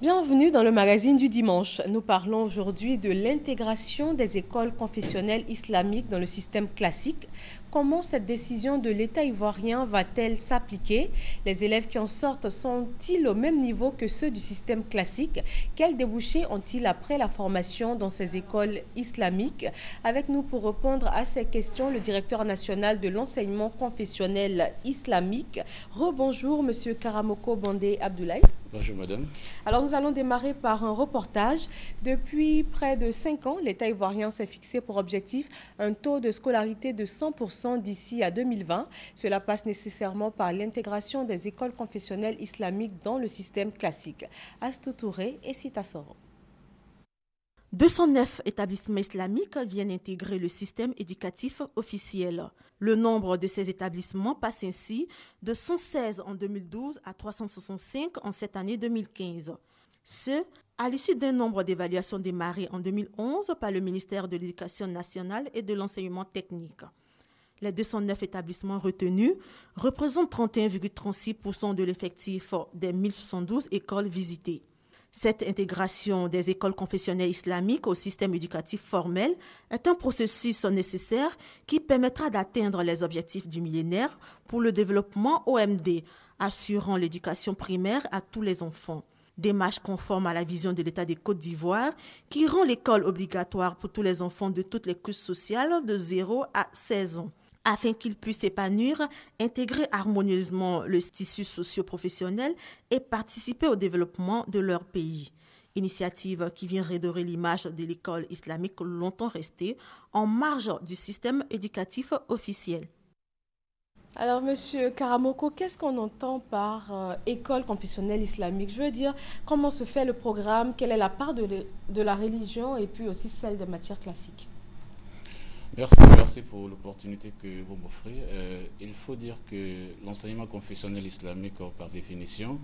Bienvenue dans le magazine du dimanche. Nous parlons aujourd'hui de l'intégration des écoles confessionnelles islamiques dans le système classique. Comment cette décision de l'État ivoirien va-t-elle s'appliquer? Les élèves qui en sortent sont-ils au même niveau que ceux du système classique? Quels débouchés ont-ils après la formation dans ces écoles islamiques? Avec nous pour répondre à ces questions, le directeur national de l'enseignement confessionnel islamique. Rebonjour, Monsieur Karamoko Bandé Abdoulaye. Bonjour madame. Alors nous allons démarrer par un reportage. Depuis près de 5 ans, l'État ivoirien s'est fixé pour objectif un taux de scolarité de 100% d'ici à 2020. Cela passe nécessairement par l'intégration des écoles confessionnelles islamiques dans le système classique. Astou Touré et Sita Soro. 209 établissements islamiques viennent intégrer le système éducatif officiel. Le nombre de ces établissements passe ainsi de 116 en 2012 à 365 en cette année 2015. Ce, à l'issue d'un nombre d'évaluations démarré en 2011 par le ministère de l'Éducation nationale et de l'enseignement technique. Les 209 établissements retenus représentent 31,36% de l'effectif des 1072 écoles visitées. Cette intégration des écoles confessionnelles islamiques au système éducatif formel est un processus nécessaire qui permettra d'atteindre les objectifs du millénaire pour le développement OMD, assurant l'éducation primaire à tous les enfants. Démarche conforme à la vision de l'État des Côtes d'Ivoire qui rend l'école obligatoire pour tous les enfants de toutes les couches sociales de 0 à 16 ans. Afin qu'ils puissent s'épanouir, intégrer harmonieusement le tissu socio-professionnel et participer au développement de leur pays. Initiative qui vient redorer l'image de l'école islamique longtemps restée en marge du système éducatif officiel. Alors, Monsieur Karamoko, qu'est-ce qu'on entend par école confessionnelle islamique? Je veux dire, comment se fait le programme? Quelle est la part de la religion et puis aussi celle des matières classiques? Merci pour l'opportunité que vous m'offrez. Il faut dire que l'enseignement confessionnel islamique, par définition,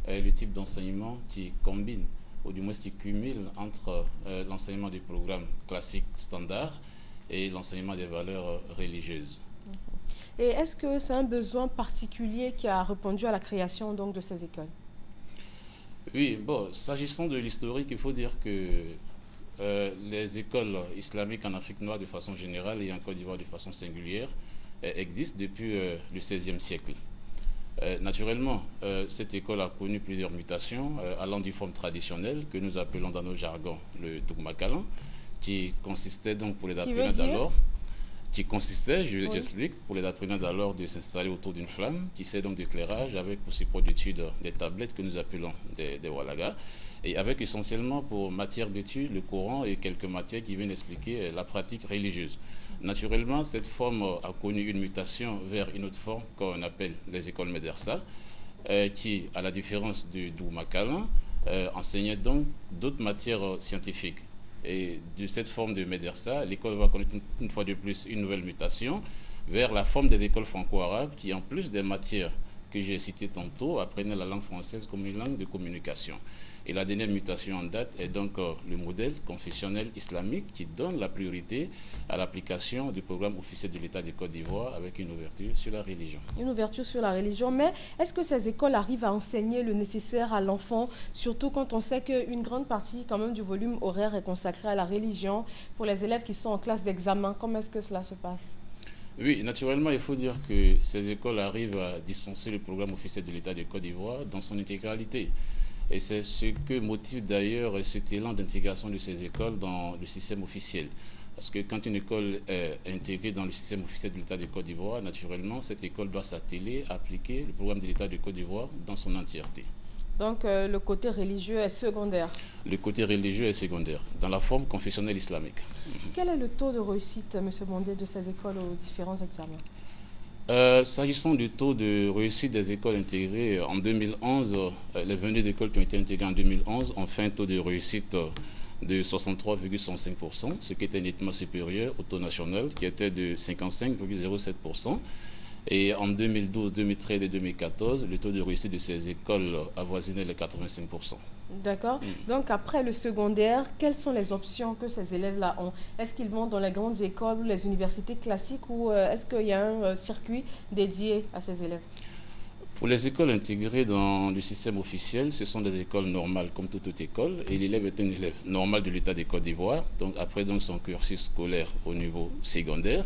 est le type d'enseignement qui combine, ou du moins qui cumule entre l'enseignement des programmes classiques standards et l'enseignement des valeurs religieuses. Et est-ce que c'est un besoin particulier qui a répondu à la création donc, de ces écoles? Oui, bon, s'agissant de l'historique, il faut dire que les écoles islamiques en Afrique noire de façon générale et en Côte d'Ivoire de façon singulière existent depuis le XVIe siècle. Naturellement, cette école a connu plusieurs mutations allant d'une forme traditionnelle que nous appelons dans nos jargons le Dougmakalan, qui consistait donc pour les apprenants d'alors, j'explique, pour les apprenants d'alors de s'installer autour d'une flamme qui sert donc d'éclairage avec pour ces points d'étude des tablettes que nous appelons des walagas, et avec essentiellement pour matière d'étude le Coran et quelques matières qui viennent expliquer la pratique religieuse. Naturellement, cette forme a connu une mutation vers une autre forme qu'on appelle les écoles médersa, qui, à la différence du Dougmakalan, enseignait donc d'autres matières scientifiques. Et de cette forme de médersa, l'école va connaître une fois de plus une nouvelle mutation vers la forme des écoles franco-arabes qui, en plus des matières que j'ai citées tantôt, apprenaient la langue française comme une langue de communication. Et la dernière mutation en date est donc le modèle confessionnel islamique qui donne la priorité à l'application du programme officiel de l'État de Côte d'Ivoire avec une ouverture sur la religion. Une ouverture sur la religion, mais est-ce que ces écoles arrivent à enseigner le nécessaire à l'enfant, surtout quand on sait qu'une grande partie quand même du volume horaire est consacrée à la religion pour les élèves qui sont en classe d'examen? Comment est-ce que cela se passe? Oui, naturellement, il faut dire que ces écoles arrivent à dispenser le programme officiel de l'État de Côte d'Ivoire dans son intégralité. Et c'est ce que motive d'ailleurs cet élan d'intégration de ces écoles dans le système officiel. Parce que quand une école est intégrée dans le système officiel de l'État de Côte d'Ivoire, naturellement, cette école doit s'atteler à appliquer le programme de l'État de Côte d'Ivoire dans son entièreté. Donc le côté religieux est secondaire? Le côté religieux est secondaire, dans la forme confessionnelle islamique. Quel est le taux de réussite, M. Bandé, de ces écoles aux différents examens? S'agissant du taux de réussite des écoles intégrées, en 2011, les 22 écoles qui ont été intégrées en 2011 ont fait un taux de réussite de 63,65%, ce qui était nettement supérieur au taux national qui était de 55,07%. Et en 2012, 2013 et 2014, le taux de réussite de ces écoles avoisinait les 85%. D'accord. Donc après le secondaire, quelles sont les options que ces élèves-là ont? Est-ce qu'ils vont dans les grandes écoles, les universités classiques ou est-ce qu'il y a un circuit dédié à ces élèves? Pour les écoles intégrées dans le système officiel, ce sont des écoles normales comme toute autre école et l'élève est un élève normal de l'État de Côte d'Ivoire. Donc après son cursus scolaire au niveau secondaire,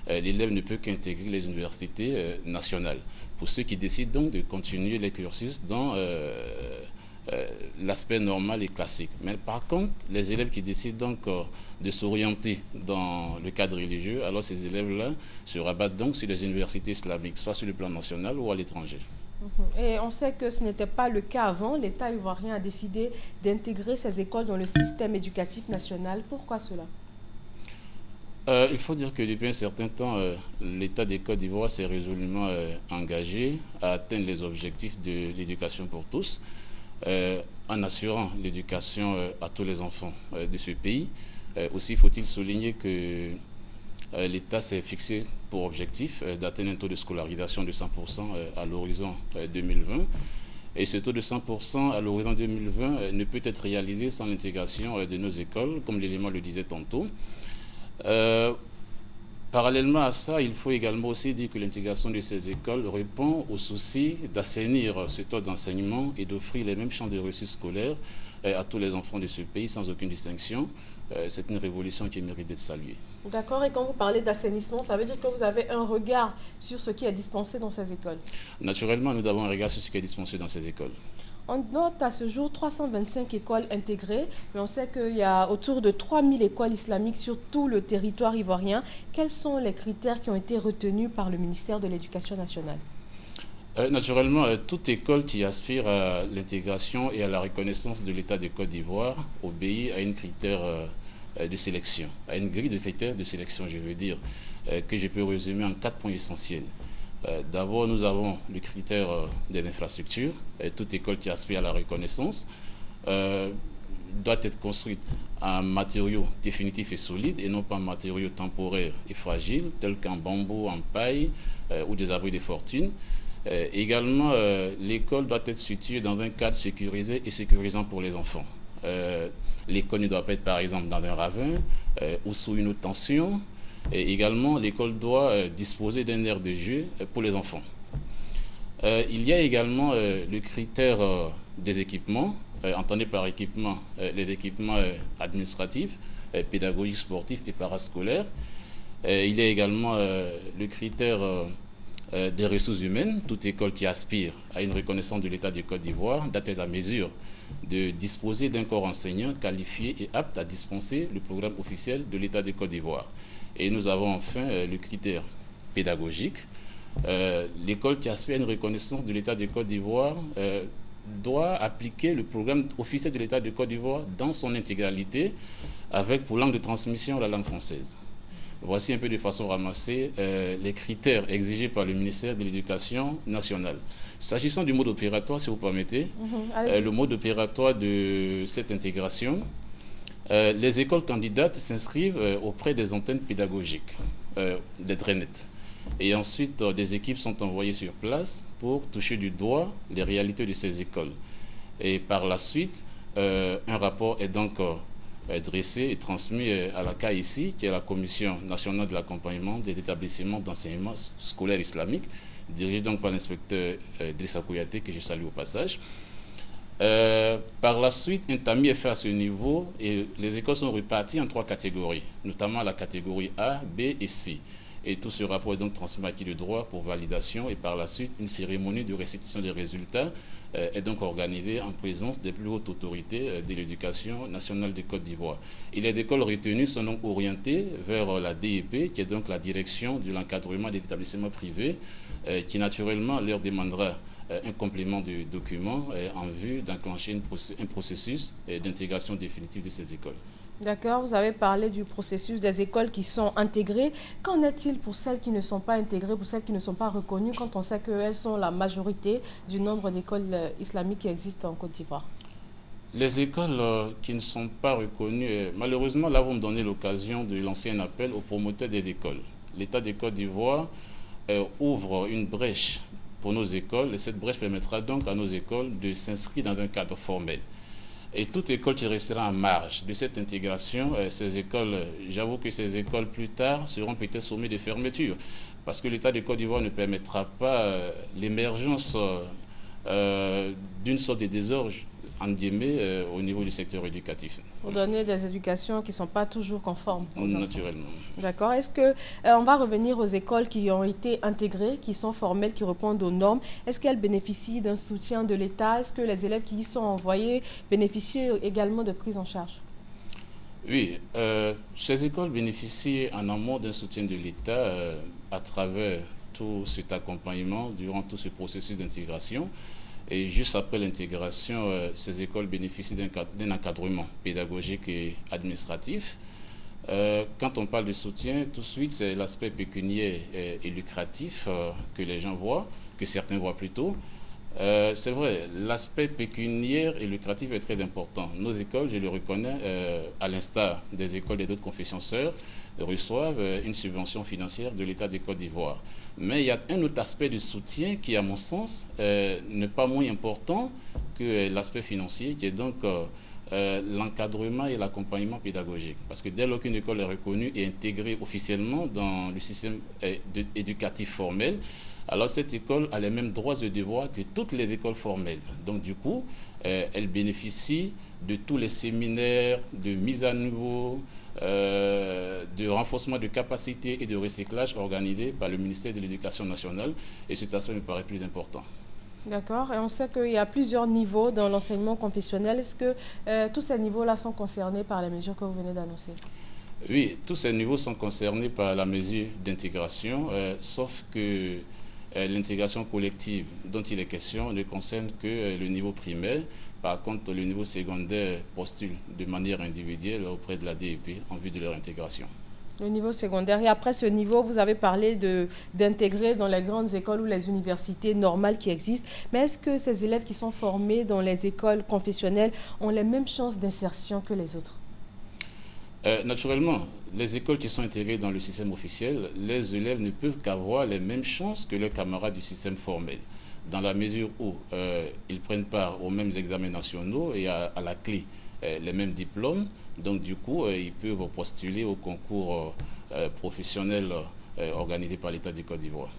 l'élève ne peut qu'intégrer les universités nationales. Pour ceux qui décident donc de continuer les cursus dans l'aspect normal et classique. Mais par contre, les élèves qui décident donc de s'orienter dans le cadre religieux, alors ces élèves-là se rabattent donc sur les universités islamiques, soit sur le plan national ou à l'étranger. Et on sait que ce n'était pas le cas avant. L'État ivoirien a décidé d'intégrer ces écoles dans le système éducatif national. Pourquoi cela? Il faut dire que depuis un certain temps, l'État de Côte d'Ivoire s'est résolument engagé à atteindre les objectifs de l'éducation pour tous, en assurant l'éducation à tous les enfants de ce pays. Aussi faut-il souligner que l'État s'est fixé pour objectif d'atteindre un taux de scolarisation de 100% à l'horizon 2020. Et ce taux de 100% à l'horizon 2020 ne peut être réalisé sans l'intégration de nos écoles, comme l'élément le disait tantôt. Parallèlement à ça, il faut également aussi dire que l'intégration de ces écoles répond au souci d'assainir ce taux d'enseignement et d'offrir les mêmes champs de ressources scolaires à tous les enfants de ce pays sans aucune distinction. C'est une révolution qui mérite d'être saluée. D'accord, et quand vous parlez d'assainissement, ça veut dire que vous avez un regard sur ce qui est dispensé dans ces écoles? Naturellement, nous avons un regard sur ce qui est dispensé dans ces écoles. On note à ce jour 325 écoles intégrées, mais on sait qu'il y a autour de 3000 écoles islamiques sur tout le territoire ivoirien. Quels sont les critères qui ont été retenus par le ministère de l'Éducation nationale? Naturellement, toute école qui aspire à l'intégration et à la reconnaissance de l'État de Côte d'Ivoire obéit à une critère de sélection, à une grille de critères de sélection, je veux dire, que je peux résumer en 4 points essentiels. D'abord, nous avons le critère des infrastructures. Toute école qui aspire à la reconnaissance doit être construite en matériaux définitifs et solides et non pas en matériaux temporaires et fragiles, tels qu'en bambou, en paille ou des abris de fortune. Également, l'école doit être située dans un cadre sécurisé et sécurisant pour les enfants. L'école ne doit pas être, par exemple, dans un ravin ou sous une haute tension. Et également, l'école doit disposer d'un aire de jeu pour les enfants. Il y a également le critère des équipements. Entendez par équipement les équipements administratifs, pédagogiques, sportifs et parascolaires. Il y a également le critère des ressources humaines. Toute école qui aspire à une reconnaissance de l'État de Côte d'Ivoire doit être à mesure de disposer d'un corps enseignant qualifié et apte à dispenser le programme officiel de l'État de Côte d'Ivoire. Et nous avons enfin le critère pédagogique. L'école qui aspire à une reconnaissance de l'État de Côte d'Ivoire doit appliquer le programme officiel de l'État de Côte d'Ivoire dans son intégralité, avec pour langue de transmission la langue française. Voici un peu de façon ramassée les critères exigés par le ministère de l'Éducation nationale. S'agissant du mode opératoire, si vous permettez, le mode opératoire de cette intégration, les écoles candidates s'inscrivent auprès des antennes pédagogiques, des DRENET. Et ensuite, des équipes sont envoyées sur place pour toucher du doigt les réalités de ces écoles. Et par la suite, un rapport est donc dressé et transmis à la CAICI, qui est la Commission nationale de l'accompagnement des établissements d'enseignement scolaire islamique, dirigée donc par l'inspecteur Drissa Kouyaté, que je salue au passage. Par la suite, un tamis est fait à ce niveau et les écoles sont réparties en 3 catégories, notamment la catégorie A, B et C. Et tout ce rapport est donc transmis à qui de droit pour validation et par la suite, une cérémonie de restitution des résultats est donc organisée en présence des plus hautes autorités de l'éducation nationale de Côte d'Ivoire. Et les écoles retenues sont donc orientées vers la DEP, qui est donc la direction de l'encadrement des établissements privés, qui naturellement leur demandera un complément de documents en vue d'enclencher un processus d'intégration définitive de ces écoles. D'accord, vous avez parlé du processus des écoles qui sont intégrées. Qu'en est-il pour celles qui ne sont pas intégrées, pour celles qui ne sont pas reconnues, quand on sait qu'elles sont la majorité du nombre d'écoles islamiques qui existent en Côte d'Ivoire? Les écoles qui ne sont pas reconnues, malheureusement, là, vous me donnez l'occasion de lancer un appel aux promoteurs des écoles. L'État de Côte d'Ivoire ouvre une brèche pour nos écoles et cette brèche permettra donc à nos écoles de s'inscrire dans un cadre formel. Et toute école qui restera en marge de cette intégration, ces écoles, j'avoue que ces écoles plus tard seront peut-être sommées de fermeture, parce que l'État de Côte d'Ivoire ne permettra pas l'émergence d'une sorte de désordre au niveau du secteur éducatif. Pour donner des éducations qui ne sont pas toujours conformes. Naturellement. D'accord. Est-ce que on va revenir aux écoles qui ont été intégrées, qui sont formelles, qui répondent aux normes? Est-ce qu'elles bénéficient d'un soutien de l'État? Est-ce que les élèves qui y sont envoyés bénéficient également de prise en charge? Oui, ces écoles bénéficient en amont d'un soutien de l'État à travers tout cet accompagnement durant tout ce processus d'intégration. Et juste après l'intégration, ces écoles bénéficient d'un encadrement pédagogique et administratif. Quand on parle de soutien, tout de suite, c'est l'aspect pécuniaire et lucratif que les gens voient, que certains voient plutôt. C'est vrai, l'aspect pécuniaire et lucratif est très important. Nos écoles, je le reconnais, à l'instar des écoles et d'autres confessions sœurs, reçoivent une subvention financière de l'État de Côte d'Ivoire. Mais il y a un autre aspect de soutien qui, à mon sens, n'est pas moins important que l'aspect financier, qui est donc l'encadrement et l'accompagnement pédagogique. Parce que dès lors qu'une école est reconnue et intégrée officiellement dans le système éducatif formel, alors cette école a les mêmes droits et devoirs que toutes les écoles formelles. Donc du coup, elle bénéficie de tous les séminaires de mise à niveau, de renforcement de capacités et de recyclage organisés par le ministère de l'Éducation nationale. Et cet aspect me paraît plus important. D'accord. Et on sait qu'il y a plusieurs niveaux dans l'enseignement confessionnel. Est-ce que tous ces niveaux-là sont concernés par la mesure que vous venez d'annoncer? Oui, tous ces niveaux sont concernés par la mesure d'intégration, sauf que l'intégration collective dont il est question ne concerne que le niveau primaire. Par contre, le niveau secondaire postule de manière individuelle auprès de la DEP en vue de leur intégration. Le niveau secondaire. Et après ce niveau, vous avez parlé d'intégrer dans les grandes écoles ou les universités normales qui existent. Mais est-ce que ces élèves qui sont formés dans les écoles confessionnelles ont les mêmes chances d'insertion que les autres? Naturellement, les écoles qui sont intégrées dans le système officiel, les élèves ne peuvent qu'avoir les mêmes chances que leurs camarades du système formel, dans la mesure où ils prennent part aux mêmes examens nationaux et à la clé les mêmes diplômes. Donc du coup, ils peuvent postuler au concours professionnel organisé par l'État du Côte d'Ivoire.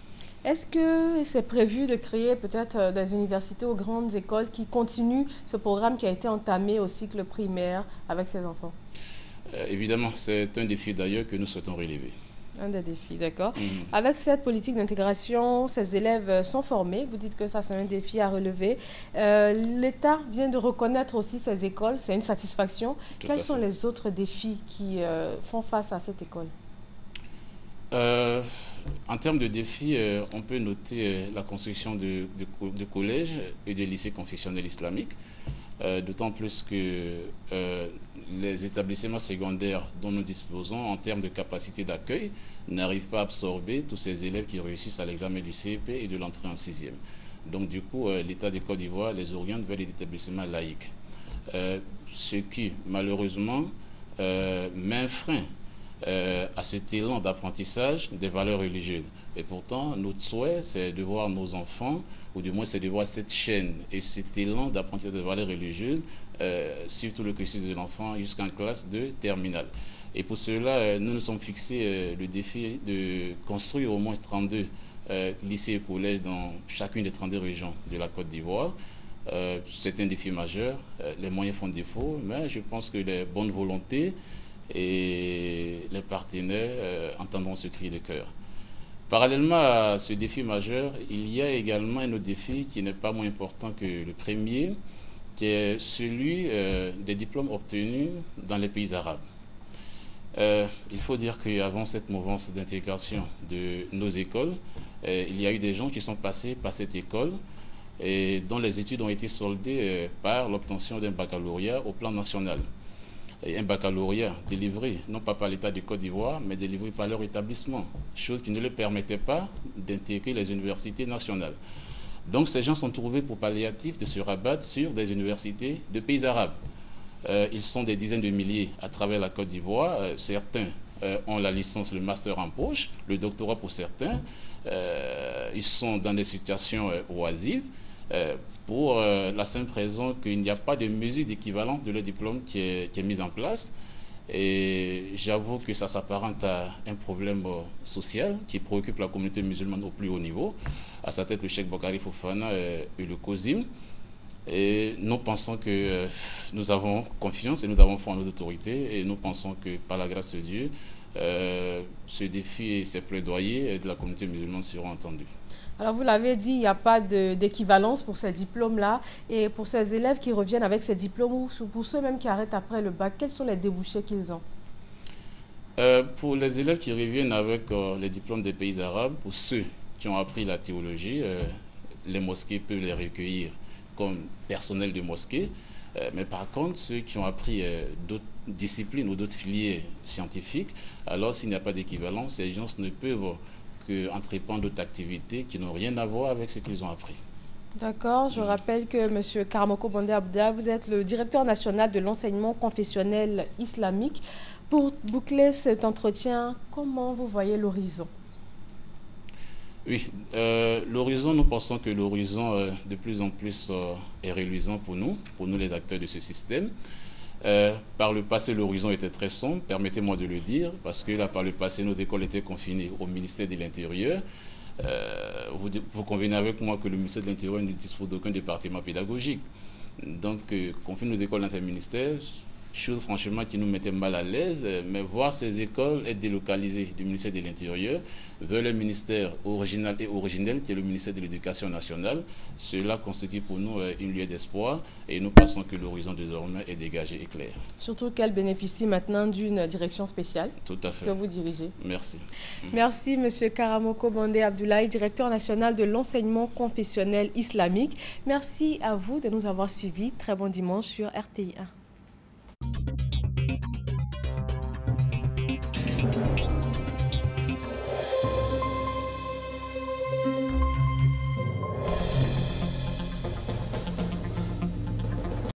Est-ce que c'est prévu de créer peut-être des universités ou grandes écoles qui continuent ce programme qui a été entamé au cycle primaire avec ces enfants? Évidemment, c'est un défi d'ailleurs que nous souhaitons relever. Un des défis, d'accord. Avec cette politique d'intégration, ces élèves sont formés. Vous dites que ça, c'est un défi à relever. L'État vient de reconnaître aussi ces écoles. C'est une satisfaction. Quels sont les autres défis qui font face à cette école? En termes de défis, on peut noter la construction de collèges et de lycées confessionnels islamiques. D'autant plus que les établissements secondaires dont nous disposons en termes de capacité d'accueil n'arrivent pas à absorber tous ces élèves qui réussissent à l'examen du CEP et de l'entrée en 6e. Donc du coup, l'État de Côte d'Ivoire les oriente vers les établissements laïques. Ce qui, malheureusement, met un frein à cet élan d'apprentissage des valeurs religieuses. Et pourtant, notre souhait, c'est de voir nos enfants, ou du moins c'est de voir cette chaîne et cet élan d'apprentissage des valeurs religieuses suivre tout le cursus de l'enfant jusqu'en classe de terminale. Et pour cela, nous nous sommes fixés le défi de construire au moins 32 lycées et collèges dans chacune des 32 régions de la Côte d'Ivoire. C'est un défi majeur, les moyens font défaut, mais je pense que les bonnes volontés et les partenaires entendront ce cri de cœur. Parallèlement à ce défi majeur, il y a également un autre défi qui n'est pas moins important que le premier, qui est celui des diplômes obtenus dans les pays arabes. Il faut dire qu'avant cette mouvance d'intégration de nos écoles, il y a eu des gens qui sont passés par cette école et dont les études ont été soldées par l'obtention d'un baccalauréat au plan national. Et un baccalauréat délivré, non pas par l'État de Côte d'Ivoire, mais délivré par leur établissement, chose qui ne leur permettait pas d'intégrer les universités nationales. Donc ces gens sont trouvés pour palliatif de se rabattre sur des universités de pays arabes. Ils sont des dizaines de milliers à travers la Côte d'Ivoire. Certains ont la licence, le master en poche, le doctorat pour certains. Ils sont dans des situations oisives. pour la simple raison qu'il n'y a pas de mesure d'équivalent de leur diplôme qui est mise en place. Et j'avoue que ça s'apparente à un problème social qui préoccupe la communauté musulmane au plus haut niveau. À sa tête, le Cheikh Boukari Fofana et le COSIM. Et nous pensons que nous avons confiance et nous avons foi en nos autorités. Et nous pensons que par la grâce de Dieu, ce défi et ces plaidoyers de la communauté musulmane seront entendus. Alors, vous l'avez dit, il n'y a pas d'équivalence pour ces diplômes-là. Et pour ces élèves qui reviennent avec ces diplômes, ou pour ceux même qui arrêtent après le bac, quels sont les débouchés qu'ils ont? Pour les élèves qui reviennent avec les diplômes des pays arabes, pour ceux qui ont appris la théologie, les mosquées peuvent les recueillir comme personnel de mosquée. Mais par contre, ceux qui ont appris d'autres disciplines ou d'autres filières scientifiques, alors s'il n'y a pas d'équivalence, ces gens ne peuvent qu'entreprendre d'autres activités qui n'ont rien à voir avec ce qu'ils ont appris. D'accord, je rappelle que M. Karamoko Bondé Abda, vous êtes le directeur national de l'enseignement confessionnel islamique. Pour boucler cet entretien, comment vous voyez l'horizon? Oui, l'horizon, nous pensons que l'horizon de plus en plus est reluisant pour nous les acteurs de ce système. Par le passé, l'horizon était très sombre, permettez-moi de le dire, parce que là, par le passé, nos écoles étaient confinées au ministère de l'Intérieur. Vous convenez avec moi que le ministère de l'Intérieur ne dispose d'aucun département pédagogique. Donc, confiner nos écoles interministères, chose franchement qui nous mettait mal à l'aise, mais voir ces écoles être délocalisées du ministère de l'Intérieur vers le ministère original et originel qui est le ministère de l'Éducation nationale, cela constitue pour nous une lueur d'espoir et nous pensons que l'horizon désormais est dégagé et clair. Surtout qu'elle bénéficie maintenant d'une direction spéciale. Tout à fait. Que vous dirigez. Merci. Merci M. Karamoko Bondé Abdoulaye, directeur national de l'enseignement confessionnel islamique. Merci à vous de nous avoir suivis. Très bon dimanche sur RTI 1.